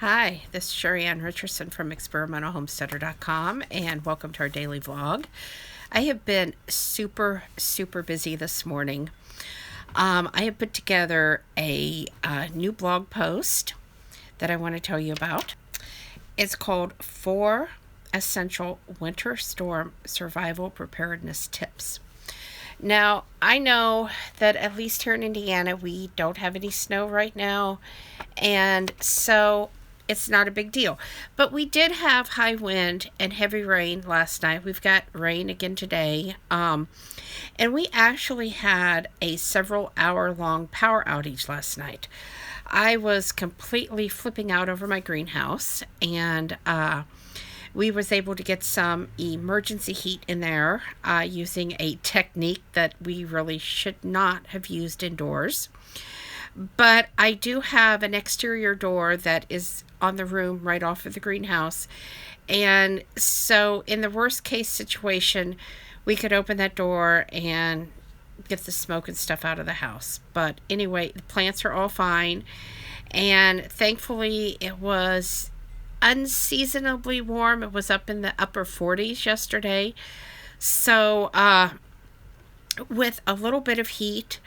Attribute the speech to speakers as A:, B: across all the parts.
A: Hi, this is Sheri Ann Richerson from Experimental Homesteader.com, and welcome to our daily vlog. I have been super busy this morning. I have put together a new blog post that I want to tell you about. It's called 4 Essential Winter Storm Survival Preparedness Tips. Now, I know that at least here in Indiana, we don't have any snow right now, and so it's not a big deal. But we did have high wind and heavy rain last night. We've got rain again today. And we actually had a several hour long power outage last night. I was completely flipping out over my greenhouse, and we was able to get some emergency heat in there using a technique that we really should not have used indoors. But I do have an exterior door that is on the room right off of the greenhouse. And so in the worst case situation, we could open that door and get the smoke and stuff out of the house. But anyway, the plants are all fine. And thankfully, it was unseasonably warm. It was up in the upper 40s yesterday. So with a little bit of heat,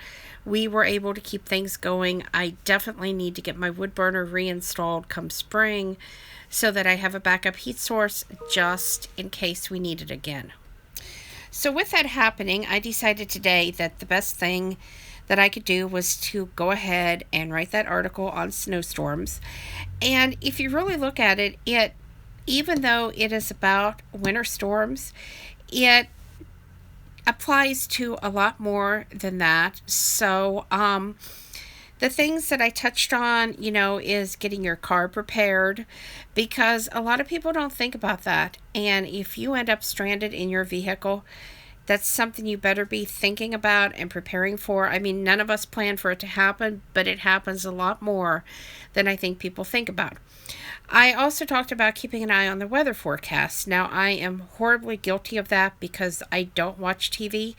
A: we were able to keep things going. I definitely need to get my wood burner reinstalled come spring so that I have a backup heat source just in case we need it again. So with that happening, I decided today that the best thing that I could do was to go ahead and write that article on snowstorms. And if you really look at it, even though it is about winter storms, it applies to a lot more than that. So the things that I touched on, is getting your car prepared, because a lot of people don't think about that. And if you end up stranded in your vehicle, that's something you better be thinking about and preparing for. I mean, none of us plan for it to happen, but it happens a lot more than I think people think about. I also talked about keeping an eye on the weather forecast. Now, I am horribly guilty of that because I don't watch TV,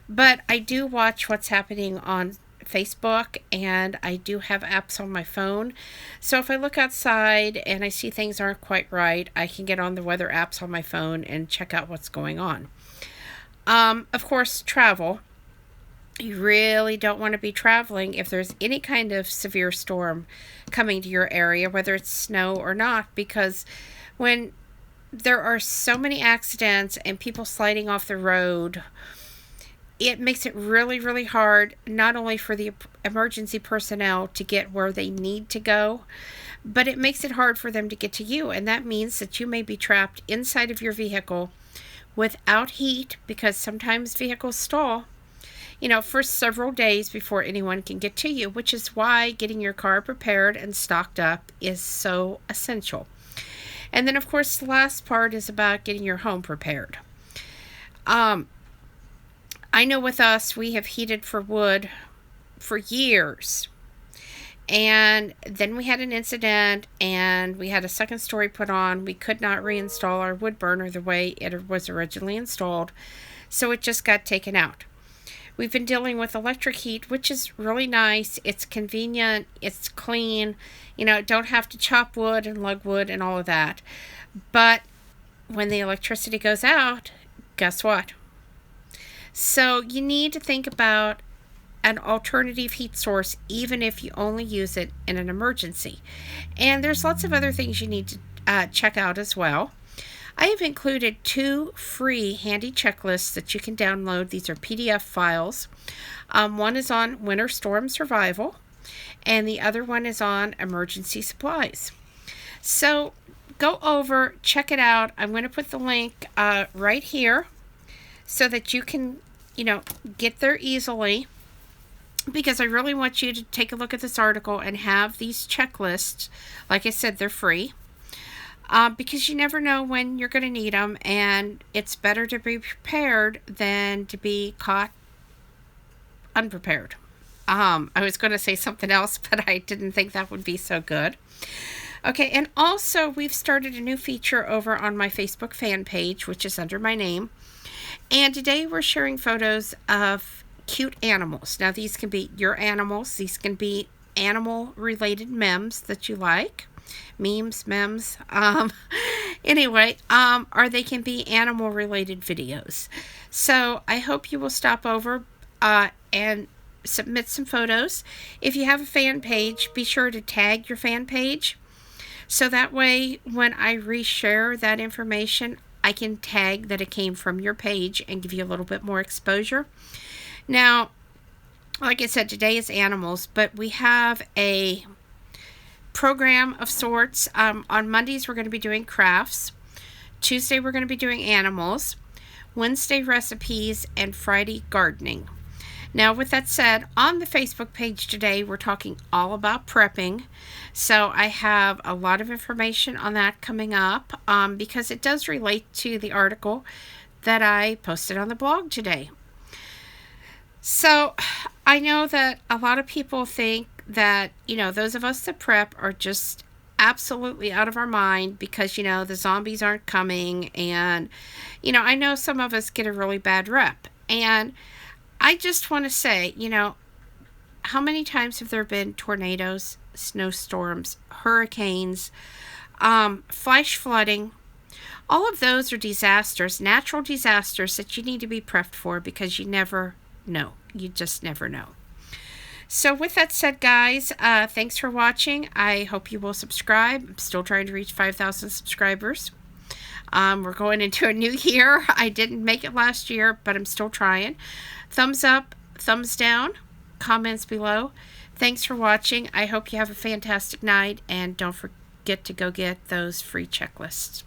A: but I do watch what's happening on Facebook, and I do have apps on my phone. So if I look outside and I see things aren't quite right, I can get on the weather apps on my phone and check out what's going on. Of course, travel. You really don't want to be traveling if there's any kind of severe storm coming to your area, whether it's snow or not, because when there are so many accidents and people sliding off the road, it makes it really hard, not only for the emergency personnel to get where they need to go, but it makes it hard for them to get to you. And that means that you may be trapped inside of your vehicle without heat, because sometimes vehicles stall, for several days before anyone can get to you, which is why getting your car prepared and stocked up is so essential. And then, of course, the last part is about getting your home prepared. I know with us, we have heated for wood for years. And then we had an incident, and we had a second story put on. We could not reinstall our wood burner the way it was originally installed, so it just got taken out. We've been dealing with electric heat, which is really nice. It's convenient. It's clean. Don't have to chop wood and lug wood and all of that. But when the electricity goes out, guess what? So you need to think about an alternative heat source, even if you only use it in an emergency. And there's lots of other things you need to check out as well. I have included 2 free handy checklists that you can download. These are PDF files. One is on winter storm survival, and the other one is on emergency supplies. So go over, check it out. I'm going to put the link right here so that you can, get there easily, because I really want you to take a look at this article and have these checklists. Like I said, they're free. Because you never know when you're going to need them, and it's better to be prepared than to be caught unprepared. I was going to say something else, but I didn't think that would be so good. Okay, and also we've started a new feature over on my Facebook fan page, which is under my name. And today we're sharing photos of cute animals. Now, these can be your animals. These can be animal-related memes that you like. memes. Anyway, or they can be animal related videos. So I hope you will stop over and submit some photos. If you have a fan page, be sure to tag your fan page. So that way, when I reshare that information, I can tag that it came from your page and give you a little bit more exposure. Now, like I said, today is animals, but we have a program of sorts. On Mondays, we're going to be doing crafts. Tuesday, we're going to be doing animals. Wednesday, recipes, and Friday, gardening. Now, with that said, on the Facebook page today, we're talking all about prepping. So I have a lot of information on that coming up because it does relate to the article that I posted on the blog today. So I know that a lot of people think that, those of us that prep are just absolutely out of our mind because, the zombies aren't coming. And, I know some of us get a really bad rep. And I just want to say, how many times have there been tornadoes, snowstorms, hurricanes, flash flooding? All of those are disasters, natural disasters that you need to be prepped for because you never know. You just never know. So with that said, guys, thanks for watching. I hope you will subscribe. I'm still trying to reach 5,000 subscribers. We're going into a new year. I didn't make it last year, but I'm still trying. Thumbs up, thumbs down, comments below. Thanks for watching. I hope you have a fantastic night, and don't forget to go get those free checklists.